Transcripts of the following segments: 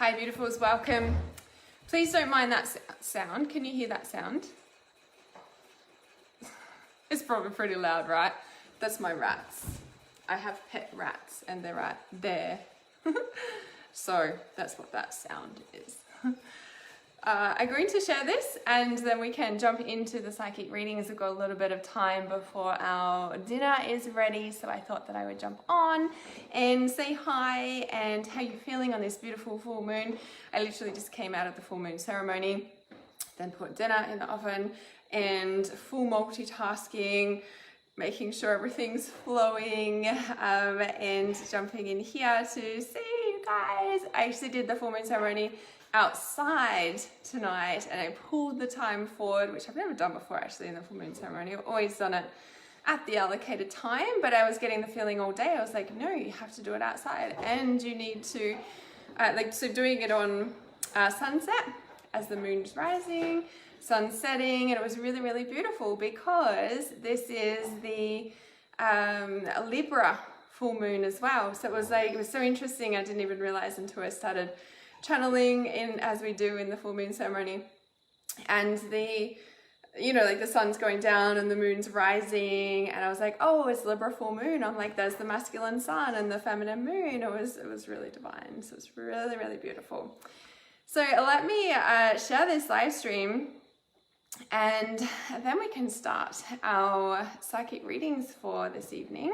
Hi beautifuls, welcome. Please don't mind that sound. Can you hear that sound? It's probably pretty loud, right? That's my rats. I have pet rats and they're right there. So that's what that sound is. I'm going to share this and then we can jump into the psychic readings. We've got a little bit of time before our dinner is ready, so I thought that I would jump on and say hi and how you're feeling on this beautiful full moon. I literally just came out of the full moon ceremony, then put dinner in the oven and full multitasking, making sure everything's flowing, and jumping in here to see you guys. I actually did the full moon ceremony outside tonight and I pulled the time forward, which I've never done before actually in the full moon ceremony. I've always done it at the allocated time, but I was getting the feeling all day. I was like, no, you have to do it outside and you need to, so doing it on sunset as the moon's rising, sun setting, and it was really, really beautiful because this is the Libra full moon as well. So it was so interesting. I didn't even realize until I started channeling in as we do in the full moon ceremony, and the sun's going down and the moon's rising, and I was like, oh, it's Libra full moon. I'm like, there's the masculine sun and the feminine moon. It was really divine. So it's really, really beautiful. So let me share this live stream and then we can start our psychic readings for this evening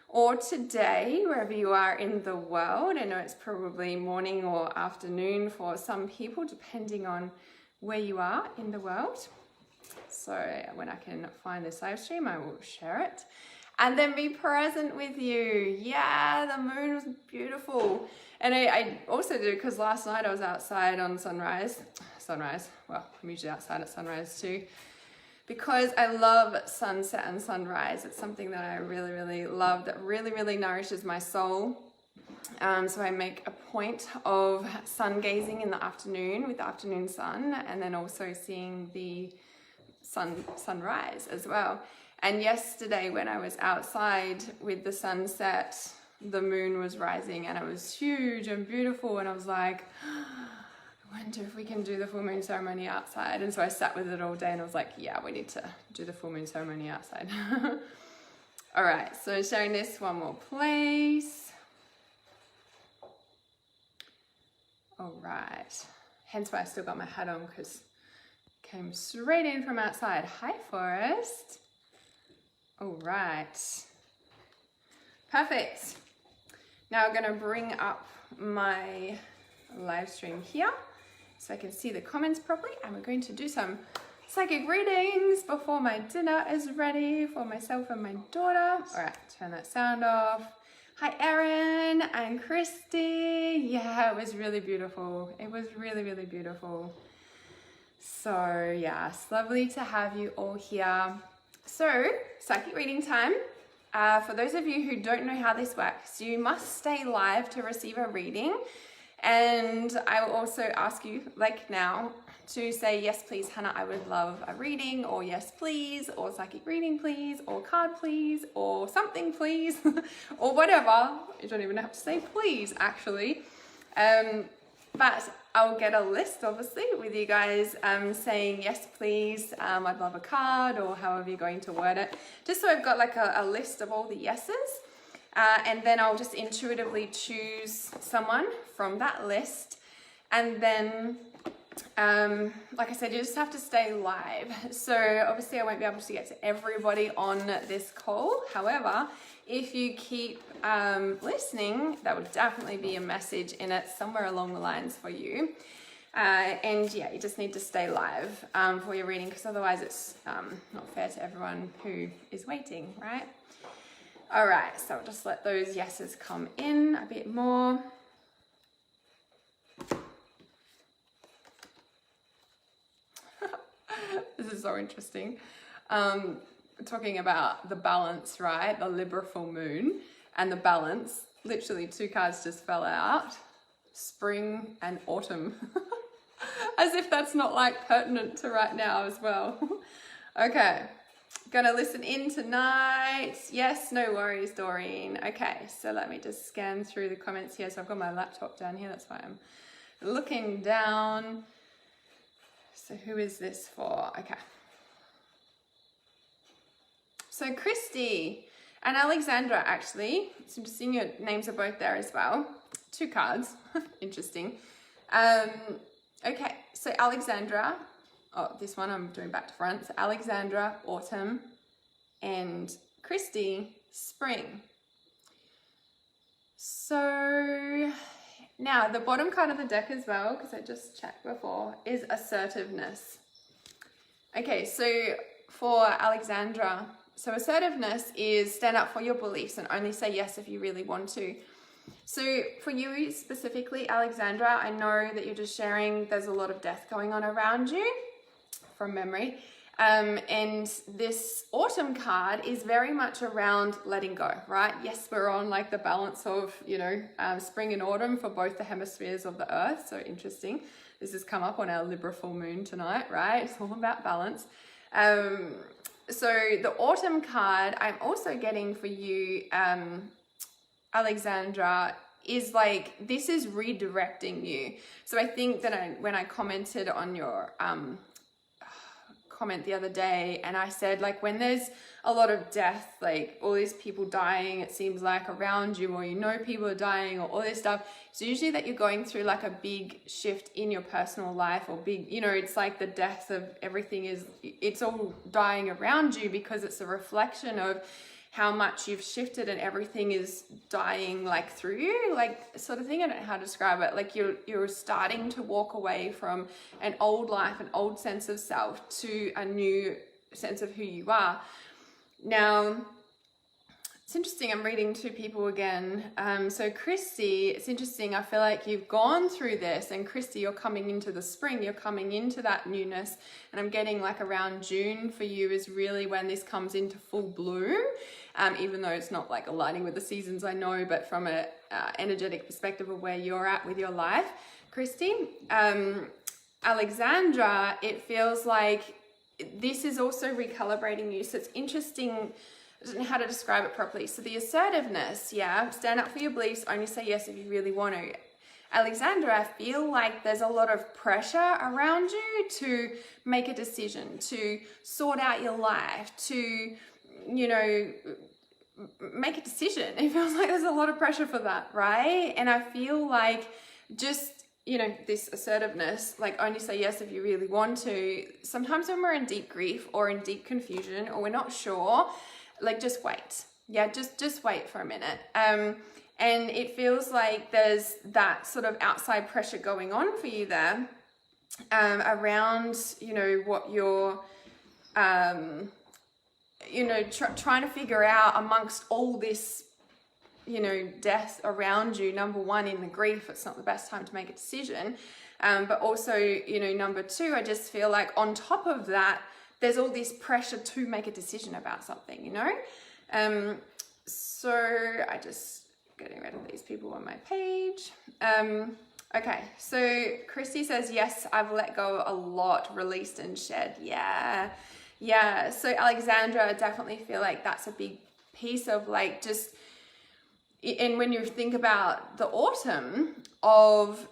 or today, wherever you are in the world. I know it's probably morning or afternoon for some people, depending on where you are in the world. So when I can find this live stream, I will share it and then be present with you. Yeah, the moon was beautiful. And I also do, because last night I was outside on sunrise. Well, I'm usually outside at sunrise too, because I love sunset and sunrise. It's something that I really, really love, that really, really nourishes my soul. So I make a point of sun gazing in the afternoon with the afternoon sun, and then also seeing the sunrise as well. And yesterday when I was outside with the sunset, the moon was rising and it was huge and beautiful, and I was like, I wonder if we can do the full moon ceremony outside. And so I sat with it all day and I was like, yeah, we need to do the full moon ceremony outside. All right, so sharing this one more place. All right, hence why I still got my hat on, because came straight in from outside. Hi, Forest. All right, perfect. Now I'm going to bring up my live stream here so I can see the comments properly, and we're going to do some psychic readings before my dinner is ready for myself and my daughter. All right, turn that sound off. Hi Erin and Christy. Yeah, it was really beautiful. It was really, really beautiful. So yeah, it's lovely to have you all here. So psychic reading time. For those of you who don't know how this works, you must stay live to receive a reading. And I will also ask you, like now, to say, yes, please, Hannah, I would love a reading, or yes, please, or psychic reading, please, or card, please, or something, please, or whatever. You don't even have to say please, actually. But I'll get a list, obviously, with you guys saying, yes, please, I'd love a card, or however you're going to word it, just so I've got like a list of all the yeses. And then I'll just intuitively choose someone from that list. And then, like I said, you just have to stay live. So obviously I won't be able to get to everybody on this call. However, if you keep listening, that would definitely be a message in it somewhere along the lines for you. And yeah, you just need to stay live for your reading, because otherwise it's not fair to everyone who is waiting, right? All right, so I'll just let those yeses come in a bit more. This is so interesting. Talking about the balance, right? The Libra full moon and the balance. Literally 2 cards just fell out. Spring and autumn. As if that's not like pertinent to right now as well. Okay. Gonna listen in tonight. Yes, no worries, Doreen. Okay, so let me just scan through the comments here. So I've got my laptop down here, that's why I'm looking down. So who is this for? Okay. So Christy and Alexandra, actually. It's interesting, your names are both there as well. 2 cards. Interesting. Okay, so Alexandra, oh, this one I'm doing back to front. So Alexandra, autumn, and Christy, spring. So now the bottom card of the deck as well, because I just checked before, is assertiveness. Okay, so for Alexandra, so assertiveness is stand up for your beliefs and only say yes if you really want to. So for you specifically, Alexandra, I know that you're just sharing there's a lot of death going on around you from memory. And this autumn card is very much around letting go, right? Yes, we're on like the balance of, you know, spring and autumn for both the hemispheres of the earth. So interesting. This has come up on our Libra full moon tonight, right? It's all about balance. So the autumn card I'm also getting for you, Alexandra, is like, this is redirecting you. So I think that when I commented on your comment the other day, and I said, like, when there's a lot of death, like all these people dying, it seems like around you, or you know people are dying, or all this stuff, it's usually that you're going through like a big shift in your personal life, or big, you know, it's like the death of everything is, it's all dying around you because it's a reflection of how much you've shifted and everything is dying like through you, like sort of thing. I don't know how to describe it. Like you're starting to walk away from an old life, an old sense of self, to a new sense of who you are. Now, it's interesting, I'm reading 2 people again. So Christy, it's interesting, I feel like you've gone through this, and Christy, you're coming into the spring, you're coming into that newness, and I'm getting like around June for you is really when this comes into full bloom, even though it's not like aligning with the seasons, I know, but from a energetic perspective of where you're at with your life, Christy. Alexandra, it feels like this is also recalibrating you, so it's interesting. I don't know how to describe it properly. So the assertiveness, yeah, stand up for your beliefs, only say yes if you really want to. Alexandra, I feel like there's a lot of pressure around you to make a decision, to sort out your life, to, you know, make a decision. It feels like there's a lot of pressure for that, right? And I feel like just, you know, this assertiveness, like only say yes if you really want to. Sometimes when we're in deep grief or in deep confusion or we're not sure, like just wait. Yeah, just wait for a minute. And it feels like there's that sort of outside pressure going on for you there, around, you know, what you're, you know, trying to figure out amongst all this, you know, death around you. Number one, in the grief, it's not the best time to make a decision. But also, you know, number 2, I just feel like on top of that, there's all this pressure to make a decision about something, you know? So I just getting rid of these people on my page. Okay, so Christy says, yes, I've let go a lot, released and shed. Yeah. So Alexandra, I definitely feel like that's a big piece of like just, and when you think about the autumn of,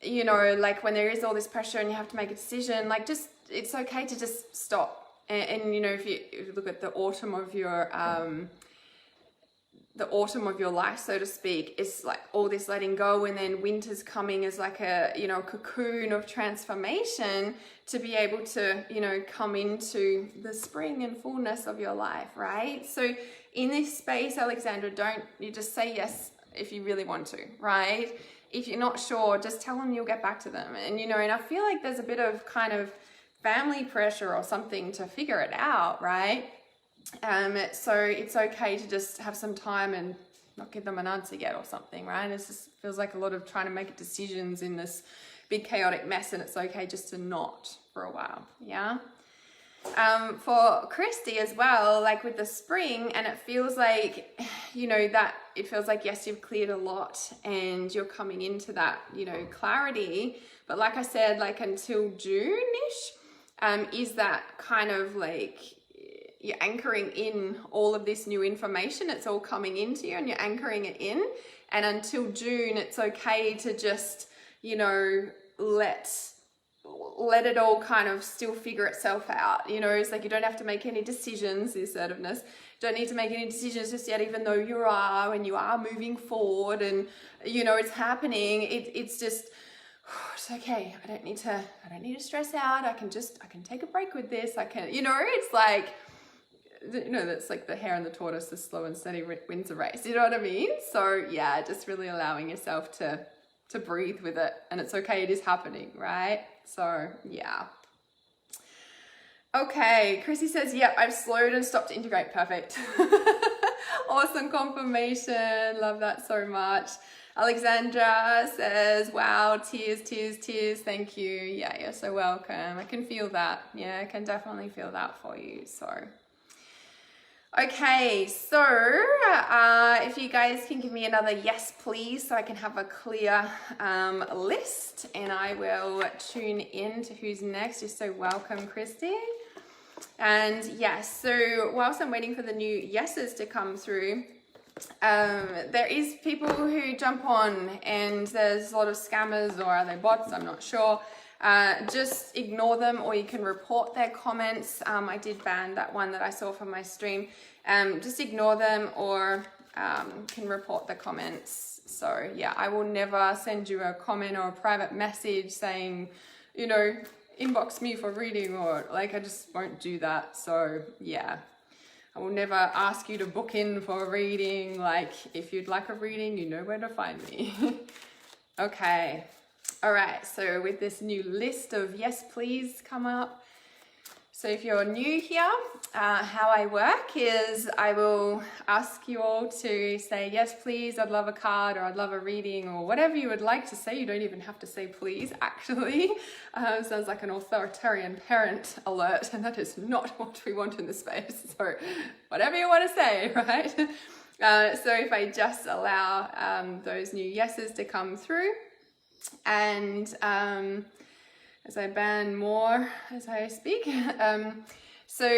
you know, like when there is all this pressure and you have to make a decision, like just, it's okay to just stop. And you know, if you look at the autumn of your life, so to speak, it's like all this letting go, and then winter's coming as like a, you know, cocoon of transformation to be able to, you know, come into the spring and fullness of your life, right? So in this space, Alexandra, you just say yes if you really want to, right? If you're not sure, just tell them you'll get back to them. And, you know, and I feel like there's a bit of kind of family pressure or something to figure it out, right? So it's okay to just have some time and not give them an answer yet or something, right? It just feels like a lot of trying to make decisions in this big chaotic mess, and it's okay just to not for a while, yeah? For Christy as well, like with the spring, and it feels like, you know, that it feels like, yes, you've cleared a lot and you're coming into that, you know, clarity. But like I said, like until June-ish, is that kind of like you're anchoring in all of this new information. It's all coming into you and you're anchoring it in. And until June, it's okay to just, you know, let it all kind of still figure itself out. You know, it's like you don't have to make any decisions, the assertiveness. Don't need to make any decisions just yet, even though you are, and you are moving forward, and you know it's happening. It's just, it's okay. I don't need to stress out. I can take a break with this. I can, you know, it's like, you know, that's like the hare and the tortoise, the slow and steady wins the race. You know what I mean? So yeah, just really allowing yourself to breathe with it, and it's okay. It is happening, right? So yeah. Okay, Chrissy says, yep, I've slowed and stopped to integrate. Perfect. Awesome confirmation. Love that so much. Alexandra says, wow, tears. Thank you. Yeah, you're so welcome. I can feel that. Yeah, I can definitely feel that for you. So, okay, so if you guys can give me another yes, please, so I can have a clear list, and I will tune in to who's next. You're so welcome, Christy. And yes, so whilst I'm waiting for the new yeses to come through, there is people who jump on, and there's a lot of scammers, or are they bots? I'm not sure. Just ignore them, or you can report their comments. I did ban that one that I saw from my stream. Just ignore them, or can report the comments. So yeah, I will never send you a comment or a private message saying, you know, inbox me for reading, or like, I just won't do that. So yeah, I will never ask you to book in for a reading. Like, if you'd like a reading, you know where to find me. Okay. All right. So with this new list of yes, please come up. So if you're new here, how I work is I will ask you all to say, yes, please, I'd love a card, or I'd love a reading, or whatever you would like to say. You don't even have to say please, actually. Sounds like an authoritarian parent alert, and that is not what we want in this space. So whatever you want to say, right? So if I just allow those new yeses to come through, and as I ban more as I speak, so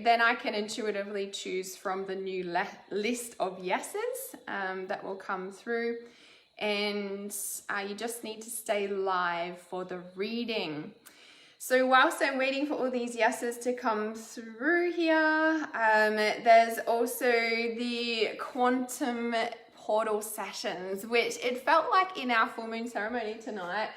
then I can intuitively choose from the new list of yeses that will come through, and you just need to stay live for the reading. So whilst I'm waiting for all these yeses to come through here, there's also the quantum portal sessions, which it felt like in our full moon ceremony tonight,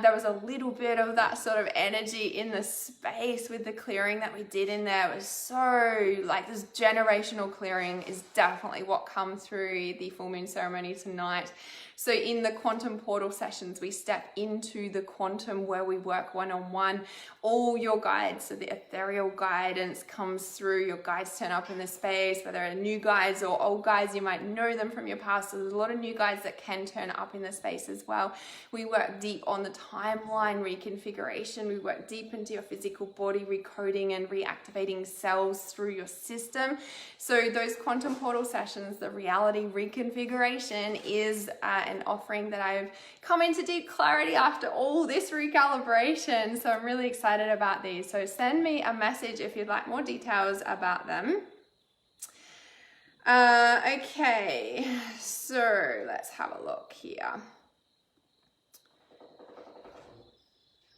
there was a little bit of that sort of energy in the space with the clearing that we did in there. It was so, like, this generational clearing is definitely what comes through the full moon ceremony tonight. So in the quantum portal sessions, we step into the quantum where we work one-on-one. All your guides, so the ethereal guidance comes through. Your guides turn up in the space, whether they're new guides or old guides, you might know them from your past. So there's a lot of new guides that can turn up in the space as well. We work deep on the timeline reconfiguration. We work deep into your physical body, recoding and reactivating cells through your system. So those quantum portal sessions, the reality reconfiguration, is an offering that I've come into deep clarity after all this recalibration. So I'm really excited about these. So send me a message if you'd like more details about them. Okay, so let's have a look here.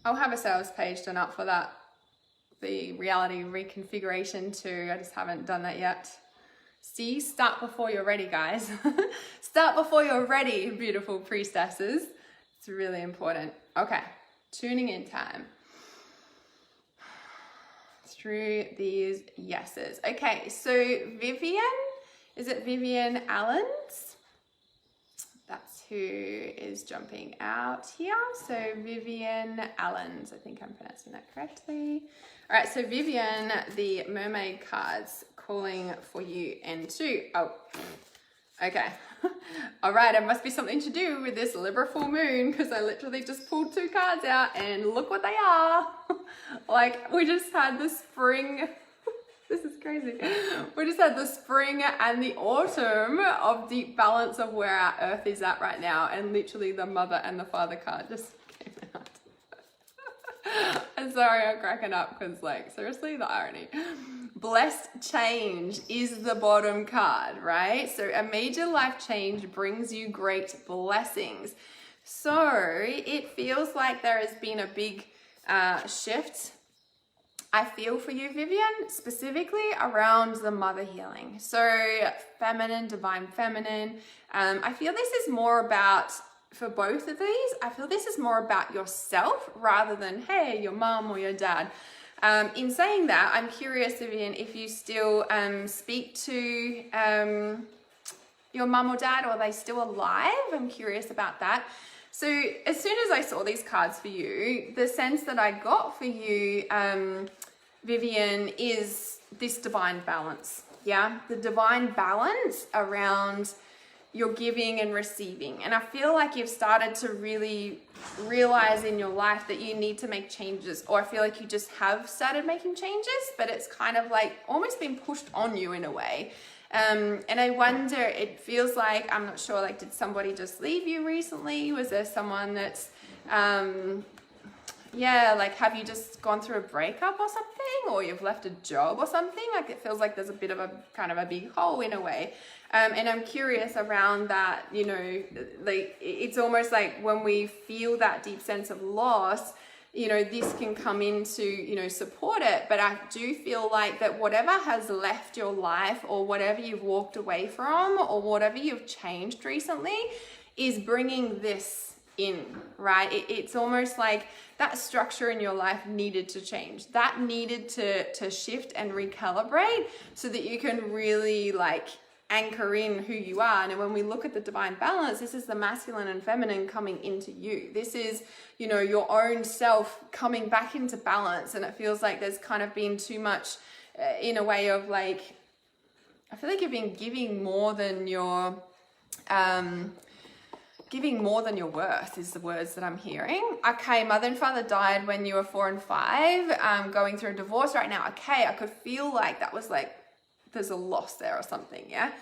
I'll have a sales page done up for that, the reality reconfiguration too. I just haven't done that yet. See, start before you're ready, guys. Start before you're ready, beautiful priestesses. It's really important. Okay, tuning in time. Through these yeses. Okay, so Vivian, is it Vivian Allens? That's who is jumping out here. So Vivian Allens, I think I'm pronouncing that correctly. All right, so Vivian, the mermaid cards calling for you and two. Oh, okay. All right, it must be something to do with this Libra full moon, because I literally just pulled two cards out and look what they are. Like, we just had the spring. This is crazy. We just had the spring and the autumn of deep balance of where our earth is at right now, and literally the mother and the father card just came out. I'm sorry, I'm cracking up because, like, seriously, the irony. Blessed change is the bottom card, right? So a major life change brings you great blessings. So it feels like there has been a big shift. I feel for you, Vivian, specifically around the mother healing. So feminine, divine feminine. I feel this is more about, for both of these, I feel this is more about yourself rather than, hey, your mom or your dad. In saying that, I'm curious, Vivian, if you still speak to your mum or dad, or are they still alive? I'm curious about that. So as soon as I saw these cards for you, the sense that I got for you, Vivian, is this divine balance. Yeah, the divine balance around your giving and receiving. And I feel like you've started to really realize in your life that you need to make changes, or I feel like you just have started making changes, but it's kind of like almost been pushed on you in a way. And I wonder, it feels like, I'm not sure, like, did somebody just leave you recently? Was there someone that's, yeah, like, have you just gone through a breakup or something? Or you've left a job or something? Like, it feels like there's a bit of a kind of a big hole in a way. And I'm curious around that, you know, like, it's almost like when we feel that deep sense of loss, you know, this can come in to, you know, support it. But I do feel like that whatever has left your life, or whatever you've walked away from, or whatever you've changed recently, is bringing this in, right? It's almost like that structure in your life needed to change. That needed to shift and recalibrate so that you can really, like, anchor in who you are. And when we look at the divine balance, this is the masculine and feminine coming into you. This is, you know, your own self coming back into balance. And it feels like there's kind of been too much in a way of, like, I feel like you've been giving more than your worth is the words that I'm hearing. Okay, mother and father died when you were 4 and 5, going through a divorce right now. Okay, I could feel like that was like, there's a loss there or something, yeah?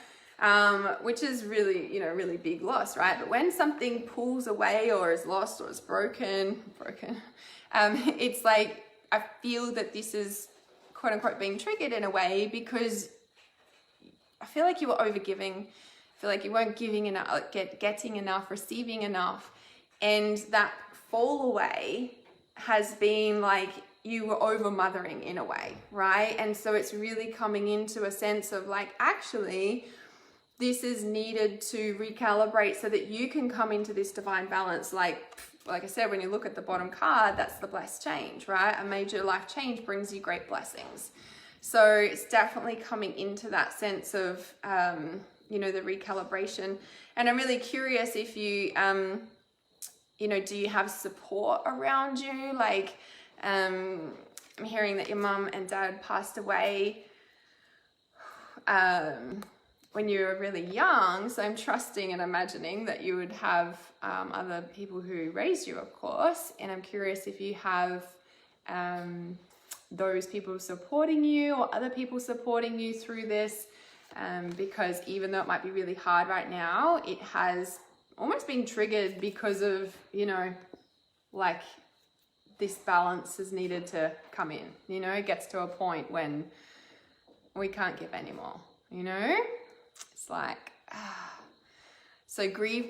Which is really, you know, really big loss, right? But when something pulls away or is lost or is broken, it's like, I feel that this is quote unquote being triggered in a way because I feel like you were overgiving. I feel like you weren't giving enough, like getting enough, receiving enough. And that fall away has been like, you were over mothering in a way, right? And so it's really coming into a sense of like, actually, this is needed to recalibrate so that you can come into this divine balance. Like I said, when you look at the bottom card, that's the blessed change, right? A major life change brings you great blessings. So it's definitely coming into that sense of, you know, the recalibration. And I'm really curious if you, you know, do you have support around you? Like, I'm hearing that your mum and dad passed away when you were really young. So I'm trusting and imagining that you would have other people who raised you, of course. And I'm curious if you have those people supporting you or other people supporting you through this. Because even though it might be really hard right now, it has almost been triggered because of, you know, like, this balance is needed to come in, you know. It gets to a point when we can't give anymore, you know. It's like, so grieve,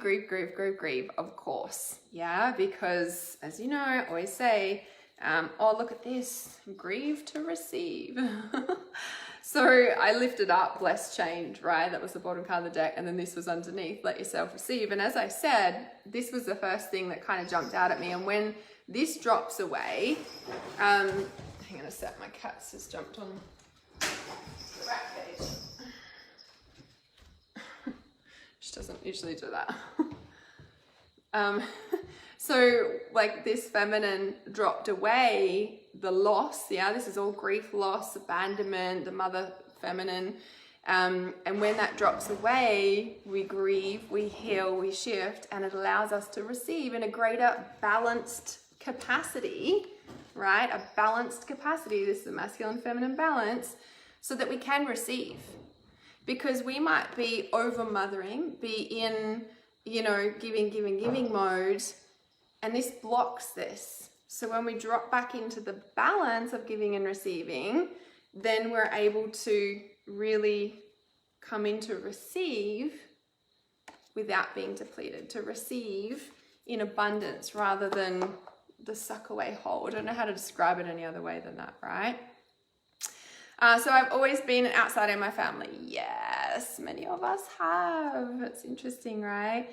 of course, yeah, because as you know, I always say, oh, look at this, grieve to receive. So I lifted up blessed change, right? That was the bottom card of the deck. And then this was underneath, let yourself receive. And as I said, this was the first thing that kind of jumped out at me. And when this drops away, hang on a sec, my cat's just jumped on the rat cage. She doesn't usually do that. So like this feminine dropped away, the loss, yeah, this is all grief, loss, abandonment, the mother feminine. And when that drops away, we grieve, we heal, we shift, and it allows us to receive in a greater balanced capacity, right? A balanced capacity. This is a masculine feminine balance, so that we can receive. Because we might be over mothering, be in, you know, giving mode, and this blocks this. So when we drop back into the balance of giving and receiving, then we're able to really come in to receive without being depleted, to receive in abundance rather than the suck away hole. I don't know how to describe it any other way than that, right? So I've always been an outsider in my family. Yes, many of us have. It's interesting, right?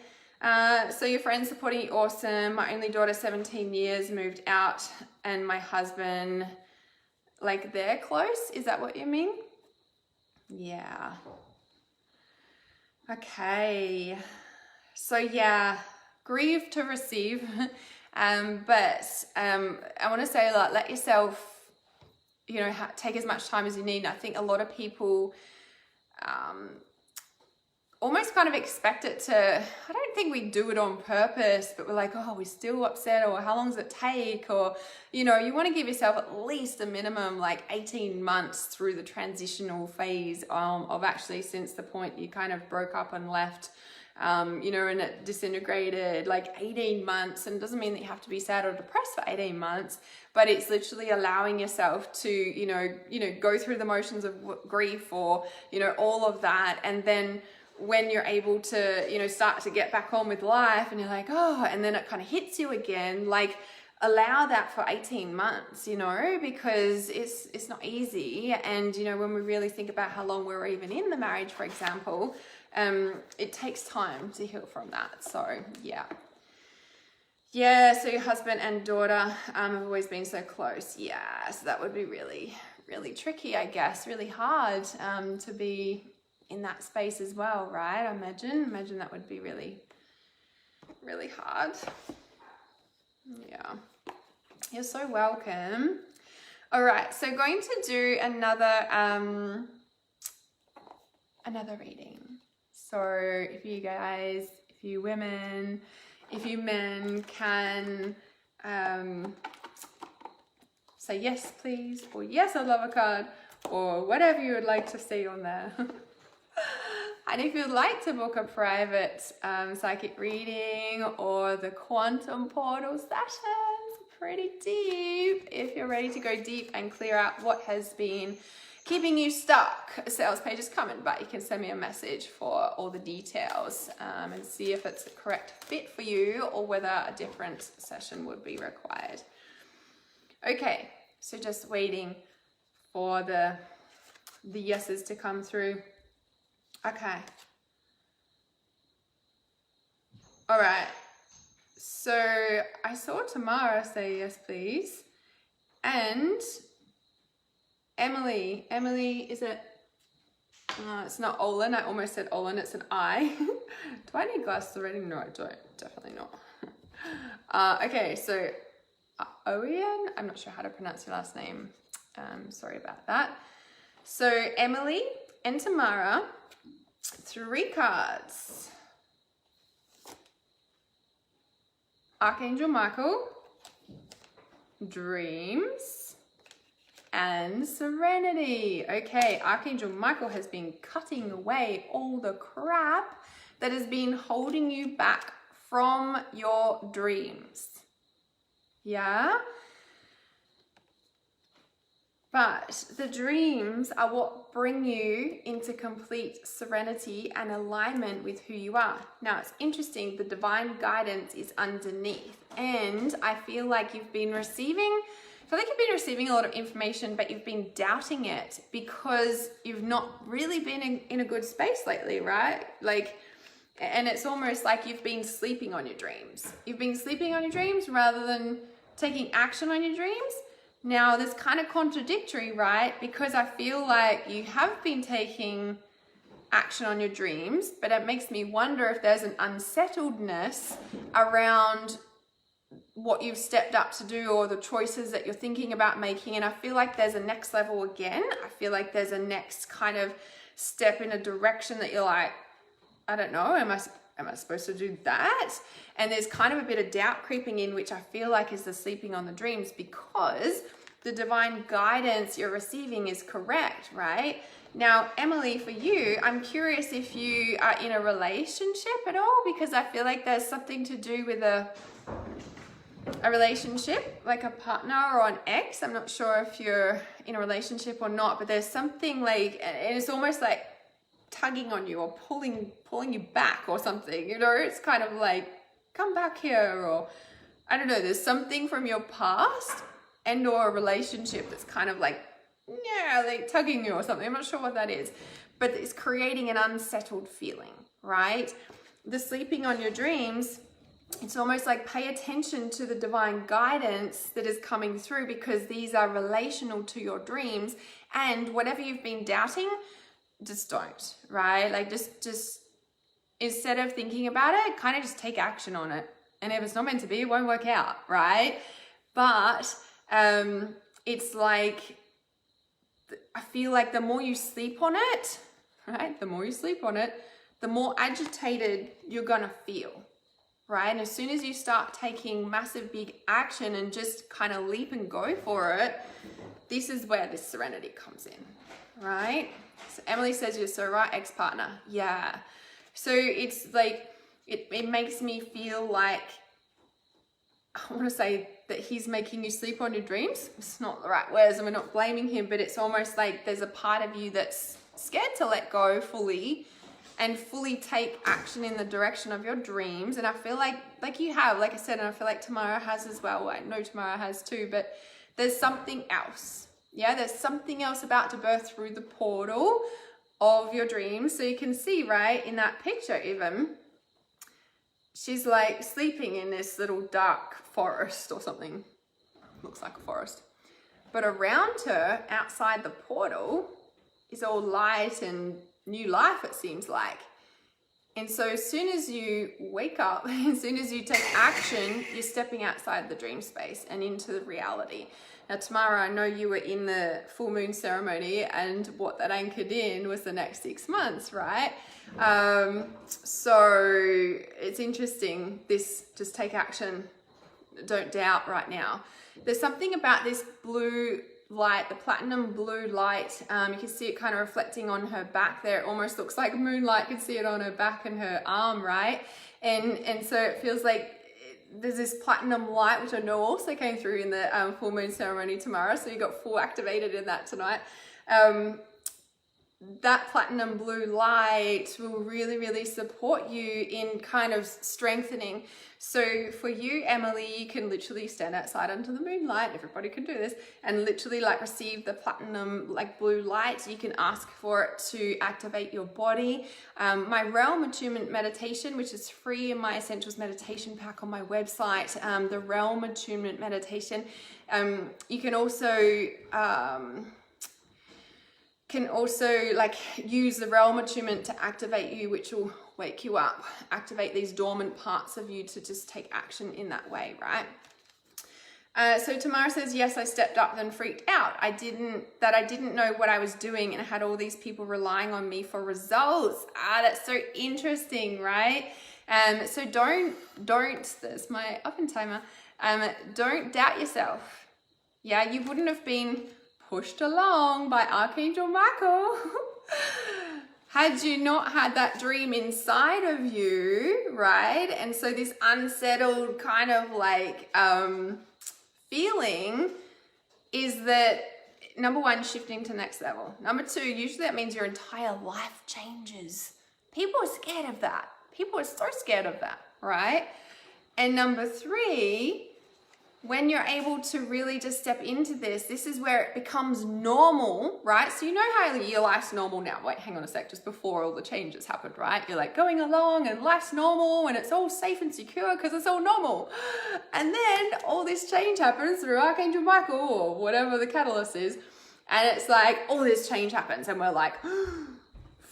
So your friends supporting you, awesome. My only daughter, 17 years, moved out, and my husband, like, they're close. Is that what you mean? Yeah. Okay. So yeah, grieve to receive. But I want to say, like, let yourself, you know, take as much time as you need. And I think a lot of people almost kind of expect it to, I don't think we do it on purpose, but we're like, oh, we're still upset, or how long does it take? Or, you know, you want to give yourself at least a minimum like 18 months through the transitional phase of actually since the point you kind of broke up and left, you know, and it disintegrated, like 18 months. And it doesn't mean that you have to be sad or depressed for 18 months, but it's literally allowing yourself to, you know, go through the motions of grief, or, you know, all of that. And then when you're able to, you know, start to get back on with life, and you're like, oh, and then it kind of hits you again, like, allow that for 18 months, you know, because it's not easy. And, you know, when we really think about how long we're even in the marriage, for example, it takes time to heal from that. So yeah, so your husband and daughter have always been so close. Yeah, so that would be really, really tricky, I guess, really hard to be in that space as well, right? I imagine that would be really, really hard. Yeah, you're so welcome. All right, so going to do another reading. So if you guys, if you women, if you men can say yes please, or yes I love a card, or whatever you would like to see on there. And if you'd like to book a private psychic reading or the quantum portal sessions, pretty deep, if you're ready to go deep and clear out what has been keeping you stuck, a sales page is coming, but you can send me a message for all the details and see if it's a correct fit for you or whether a different session would be required. Okay, so just waiting for the yeses to come through. Okay. All right. So I saw Tamara say yes, please. And Emily, is it? It's not Olin. I almost said Olin. It's an I. Do I need glasses already? No, I don't. Definitely not. Okay, so Owen. I'm not sure how to pronounce your last name. Sorry about that. So Emily and Tamara, 3 cards. Archangel Michael, Dreams, and Serenity. Okay, Archangel Michael has been cutting away all the crap that has been holding you back from your dreams. Yeah? But the dreams are what bring you into complete serenity and alignment with who you are. Now, it's interesting, the divine guidance is underneath. And I feel like you've been receiving a lot of information, but you've been doubting it because you've not really been in a good space lately, right? Like, and it's almost like you've been sleeping on your dreams. You've been sleeping on your dreams rather than taking action on your dreams. Now, that's kind of contradictory, right? Because I feel like you have been taking action on your dreams, but it makes me wonder if there's an unsettledness around what you've stepped up to do or the choices that you're thinking about making. And I feel like there's a next level again. I feel like there's a next kind of step in a direction that you're like, I don't know, am I supposed to do that? And there's kind of a bit of doubt creeping in, which I feel like is the sleeping on the dreams, because the divine guidance you're receiving is correct, right? Now, Emily, for you, I'm curious if you are in a relationship at all, because I feel like there's something to do with a relationship, like a partner or an ex. I'm not sure if you're in a relationship or not, but there's something like, and it's almost like tugging on you or pulling you back or something, you know. It's kind of like come back here, or I don't know, there's something from your past and or a relationship that's kind of like, yeah, like tugging you or something. I'm not sure what that is, but it's creating an unsettled feeling, right? The sleeping on your dreams, it's almost like pay attention to the divine guidance that is coming through, because these are relational to your dreams, and whatever you've been doubting, just don't, right? Like just instead of thinking about it, kind of just take action on it. And if it's not meant to be, it won't work out, right? But it's like, I feel like the more you sleep on it, right? The more you sleep on it, the more agitated you're gonna feel, right? And as soon as you start taking massive big action and just kind of leap and go for it, this is where this serenity comes in, right? So Emily says, you're so right, ex-partner. Yeah. So it's like, it makes me feel like, I want to say that he's making you sleep on your dreams. It's not the right words and we're not blaming him, but it's almost like there's a part of you that's scared to let go fully and fully take action in the direction of your dreams. And I feel like you have, like I said, and I feel like Tamara has as well. I know Tamara has too, but there's something else. Yeah, there's something else about to birth through the portal of your dreams. So you can see, right, in that picture even, she's like sleeping in this little dark forest or something. Looks like a forest. But around her, outside the portal, is all light and new life, it seems like. And so as soon as you wake up, as soon as you take action, you're stepping outside the dream space and into the reality. Now, Tamara, I know you were in the full moon ceremony, and what that anchored in was the next 6 months, right? So it's interesting, this just take action, don't doubt right now. There's something about this blue light, the platinum blue light, you can see it kind of reflecting on her back there. It almost looks like moonlight. You can see it on her back and her arm, right? And so it feels like there's this platinum light, which I know also came through in the full moon ceremony tomorrow. So you got full activated in that tonight. That platinum blue light will really, really support you in kind of strengthening. So for you, Emily, you can literally stand outside under the moonlight. Everybody can do this, and literally like receive the platinum like blue light. You can ask for it to activate your body. My realm attunement meditation, which is free in my essentials meditation pack on my website, the realm attunement meditation. You can also like use the realm attunement to activate you, which will wake you up, activate these dormant parts of you to just take action in that way, right? So Tamara says, yes, I stepped up then freaked out. I didn't know what I was doing and I had all these people relying on me for results. That's so interesting, right? So don't, there's my oven timer. Don't doubt yourself. Yeah, you wouldn't have been pushed along by Archangel Michael had you not had that dream inside of you, right? And so this unsettled kind of like feeling is that, number one, shifting to next level. Number two, usually that means your entire life changes. People are scared of that. People are so scared of that, right? And number three, when you're able to really just step into this is where it becomes normal, right? So you know how your life's normal now. Wait, hang on a sec, just before all the changes happened, right? You're like going along and life's normal and it's all safe and secure because it's all normal. And then all this change happens through Archangel Michael or whatever the catalyst is. And it's like all this change happens and we're like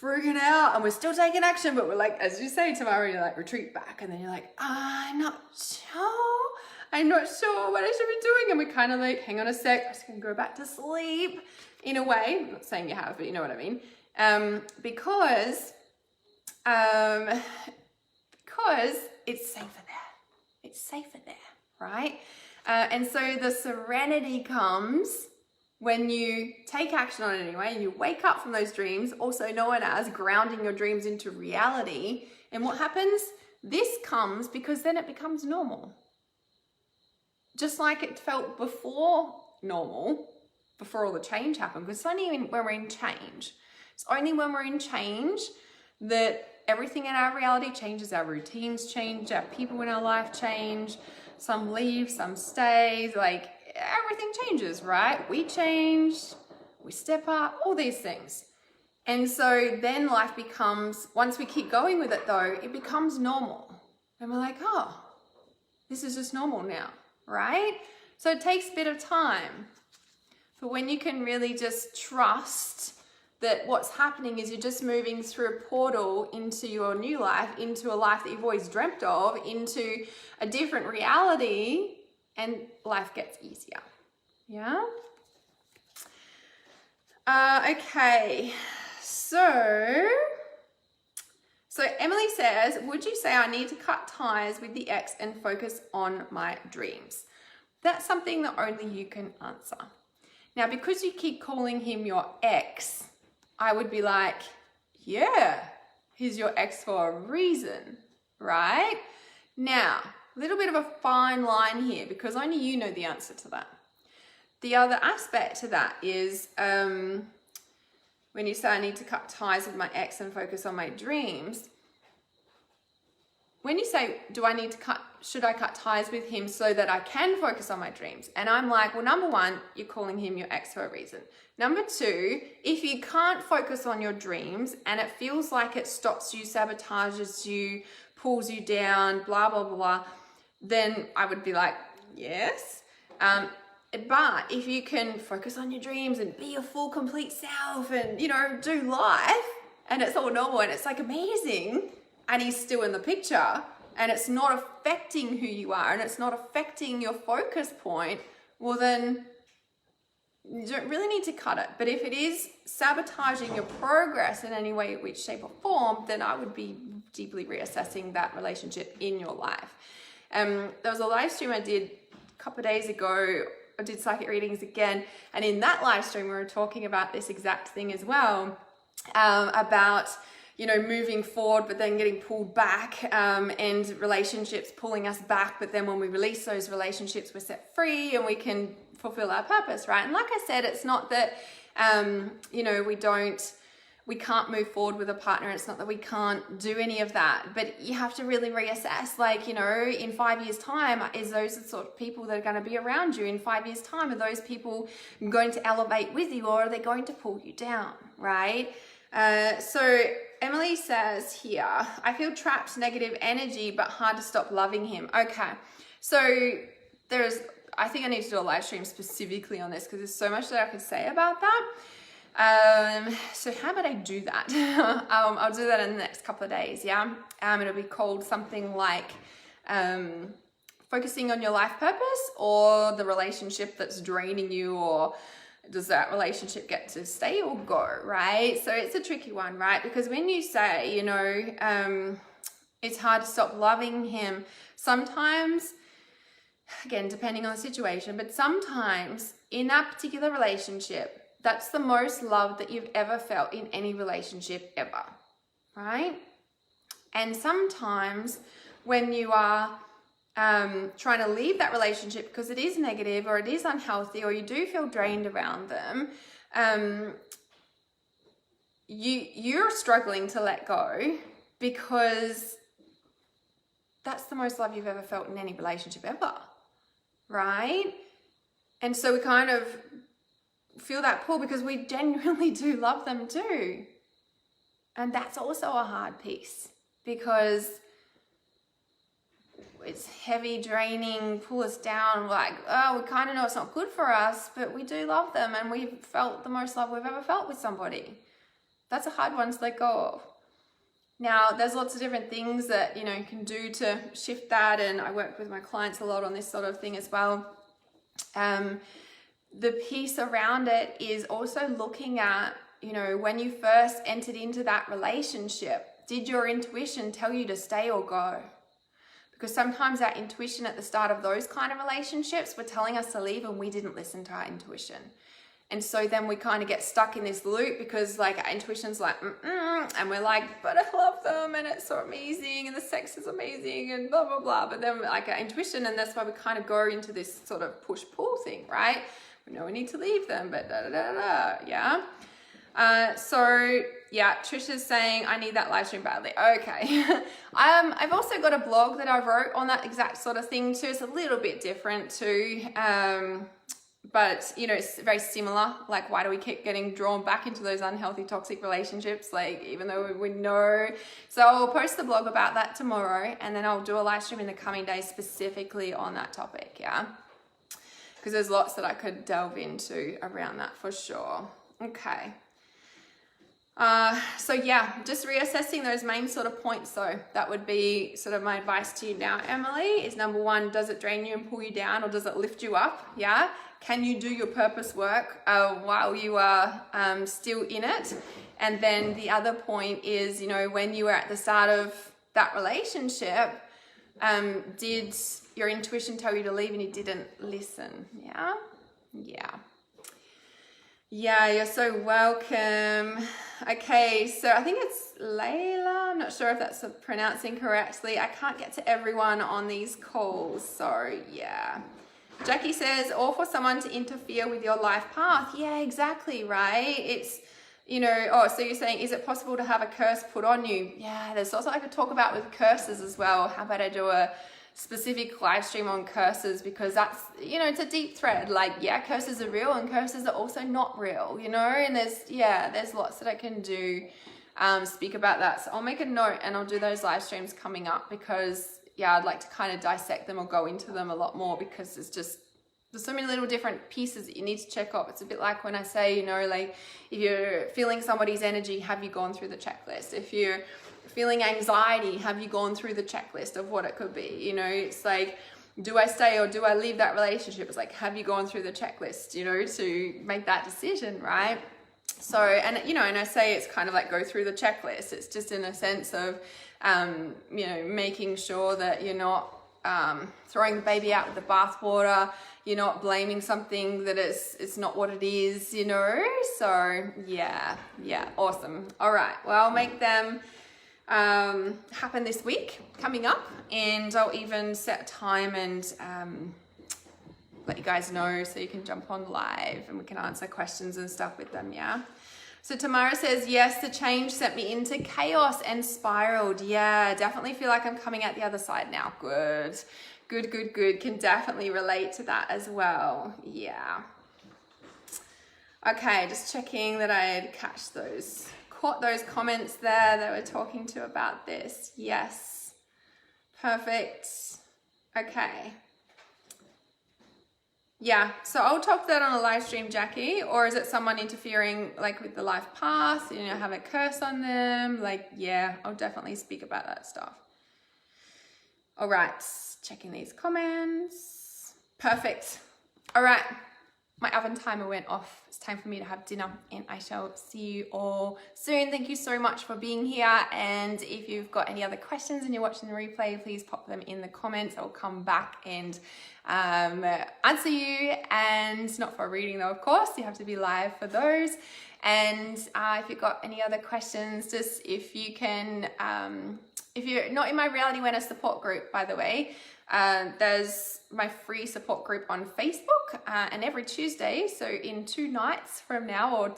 freaking out and we're still taking action, but we're like, as you say, Tamara, you're like retreat back and then you're like, I'm not sure what I should be doing. And we're kind of like, hang on a sec, I'm just gonna go back to sleep in a way. I'm not saying you have, but you know what I mean. Because it's safer there. It's safer there, right? And so the serenity comes when you take action on it anyway, and you wake up from those dreams, also known as grounding your dreams into reality. And what happens? This comes because then it becomes normal. Just like it felt before normal, before all the change happened, because it's only when we're in change. It's only when we're in change that everything in our reality changes, our routines change, our people in our life change, some leave, some stay, like everything changes, right? We change, we step up, all these things. And so then life becomes, once we keep going with it though, it becomes normal. And we're like, oh, this is just normal now, right? So it takes a bit of time. But when you can really just trust that what's happening is you're just moving through a portal into your new life, into a life that you've always dreamt of, into a different reality, and life gets easier. Yeah? Okay. So Emily says, would you say I need to cut ties with the ex and focus on my dreams? That's something that only you can answer. Now, because you keep calling him your ex, I would be like, yeah, he's your ex for a reason, right? Now, a little bit of a fine line here because only you know the answer to that. The other aspect to that is when you say I need to cut ties with my ex and focus on my dreams, when you say, should I cut ties with him so that I can focus on my dreams? And I'm like, well, number one, you're calling him your ex for a reason. Number two, if you can't focus on your dreams and it feels like it stops you, sabotages you, pulls you down, blah, blah, blah, then I would be like, yes. But if you can focus on your dreams and be your full, complete self and, do life and it's all normal and it's like amazing and he's still in the picture and it's not affecting who you are and it's not affecting your focus point, well then you don't really need to cut it. But if it is sabotaging your progress in any way, which shape or form, then I would be deeply reassessing that relationship in your life. There was a live stream I did a couple of days ago. I did psychic readings again, and in that live stream we were talking about this exact thing as well, about moving forward but then getting pulled back, and relationships pulling us back, but then when we release those relationships we're set free and we can fulfill our purpose, right? And like I said, it's not that we can't move forward with a partner. It's not that we can't do any of that, but you have to really reassess, in 5 years' time, is those the sort of people that are going to be around you? In 5 years' time, are those people going to elevate with you or are they going to pull you down, right? So Emily says here, I feel trapped, negative energy, but hard to stop loving him. Okay, so I think I need to do a live stream specifically on this because there's so much that I could say about that. So how about I do that? I'll do that in the next couple of days, yeah? It'll be called something like focusing on your life purpose or the relationship that's draining you, or does that relationship get to stay or go, right? So it's a tricky one, right? Because when you say, it's hard to stop loving him, sometimes, again, depending on the situation, but sometimes in that particular relationship, that's the most love that you've ever felt in any relationship ever, right? And sometimes when you are trying to leave that relationship because it is negative or it is unhealthy or you do feel drained around them, you're struggling to let go because that's the most love you've ever felt in any relationship ever, right? And so we kind of feel that pull because we genuinely do love them too. And that's also a hard piece because it's heavy, draining, pull us down, like, oh, we kind of know it's not good for us, but we do love them and we've felt the most love we've ever felt with somebody. That's a hard one to let go of. Now, there's lots of different things that, you can do to shift that, and I work with my clients a lot on this sort of thing as well. The piece around it is also looking at, when you first entered into that relationship, did your intuition tell you to stay or go? Because sometimes our intuition at the start of those kind of relationships were telling us to leave and we didn't listen to our intuition. And so then we kind of get stuck in this loop because our intuition's like, and we're like, but I love them and it's so amazing and the sex is amazing and blah, blah, blah. But then our intuition, and that's why we kind of go into this sort of push-pull thing, right? We know we need to leave them, but da-da-da-da, yeah? So yeah, Trisha's saying I need that live stream badly. Okay. I've also got a blog that I wrote on that exact sort of thing too. It's a little bit different too. But you know, it's very similar. Like, why do we keep getting drawn back into those unhealthy, toxic relationships? Like, even though we know. So I'll post the blog about that tomorrow, and then I'll do a live stream in the coming days specifically on that topic. Yeah, because there's lots that I could delve into around that for sure. Okay. So yeah, just reassessing those main sort of points. So that would be sort of my advice to you now, Emily, is number one, does it drain you and pull you down, or does it lift you up? Yeah. Can you do your purpose work while you are still in it? And then the other point is, you know, when you were at the start of that relationship, did your intuition tell you to leave and you didn't listen? Yeah. Yeah. Yeah, you're so welcome. Okay, so I think it's Layla. I'm not sure if that's pronouncing correctly. I can't get to everyone on these calls, so yeah. Jackie says, or for someone to interfere with your life path. Yeah, exactly, right? It's, you know, oh, so you're saying, is it possible to have a curse put on you? Yeah, there's also I could talk about with curses as well. How about I do a specific live stream on curses, because that's, you know, it's a deep thread. Like, yeah, curses are real and curses are also not real, you know, and there's lots that I can do, speak about that. So I'll make a note and I'll do those live streams coming up, because yeah, I'd like to kind of dissect them or go into them a lot more, because there's so many little different pieces that you need to check off. It's a bit like when I say, you know, like if you're feeling somebody's energy, have you gone through the checklist? If you're feeling anxiety, have you gone through the checklist of what it could be? You know, it's like, do I stay or do I leave that relationship? It's like, have you gone through the checklist, you know, to make that decision, right? So, and you know, and I say it's kind of like go through the checklist. It's just in a sense of, you know, making sure that you're not throwing the baby out with the bathwater. You're not blaming something that it's not what it is, you know. So yeah, awesome. All right, well, I'll make them happen this week coming up, and I'll even set a time and let you guys know so you can jump on live and we can answer questions and stuff with them. Yeah. So Tamara says, yes, the change sent me into chaos and spiraled. Yeah, definitely feel like I'm coming out the other side now. Good. Can definitely relate to that as well. Yeah. Okay, just checking that I had caught those comments there that were talking to about this. Yes. Perfect. Okay. Yeah, so I'll talk that on a live stream, Jackie, or is it someone interfering like with the life path, you know, have a curse on them? Like, yeah, I'll definitely speak about that stuff. All right, checking these comments. Perfect. All right, my oven timer went off. It's time for me to have dinner, and I shall see you all soon. Thank you so much for being here, and if you've got any other questions and you're watching the replay, please pop them in the comments. I'll come back and answer you, and not for a reading though, of course, you have to be live for those. And if you've got any other questions, just if you can, if you're not in my Reality Awareness support group, by the way, there's my free support group on Facebook, and every Tuesday, so in 2 nights from now, or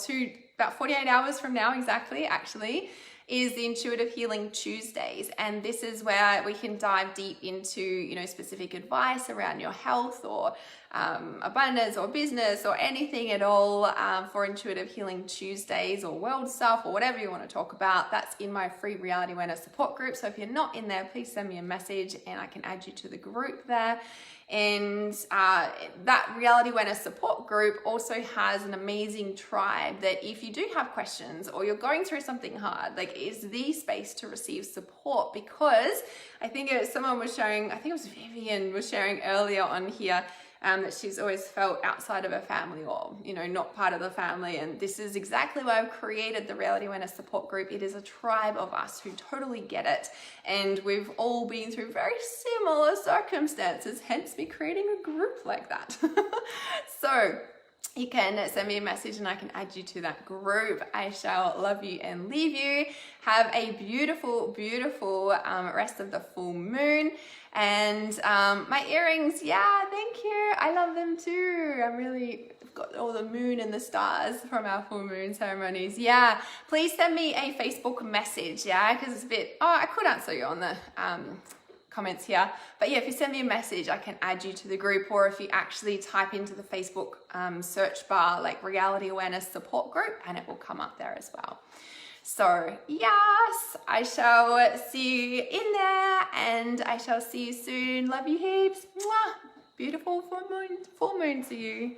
about 48 hours from now exactly, actually, is the Intuitive Healing Tuesdays. And this is where we can dive deep into, you know, specific advice around your health or abundance or business or anything at all for Intuitive Healing Tuesdays or world stuff or whatever you want to talk about. That's in my free Reality Awareness support group. So if you're not in there, please send me a message and I can add you to the group there. And that Reality Awareness support group also has an amazing tribe that if you do have questions or you're going through something hard, like, is the space to receive support. Because I think someone was sharing, I think it was Vivian was sharing earlier on here, that she's always felt outside of her family, or, you know, not part of the family. And this is exactly why I've created the Reality Awareness support group. It is a tribe of us who totally get it. And we've all been through very similar circumstances, hence me creating a group like that. So you can send me a message and I can add you to that group. I shall love you and leave you. Have a beautiful, beautiful rest of the full moon. And my earrings, yeah, thank you. I love them too. I've got all the moon and the stars from our full moon ceremonies. Yeah, please send me a Facebook message, yeah, because it's a bit, I could answer you on the comments here, but yeah, if you send me a message, I can add you to the group, or if you actually type into the Facebook search bar like Reality Awareness Support Group, and it will come up there as well. So yes, I shall see you in there, and I shall see you soon. Love you heaps. Mwah. Beautiful full moon to you.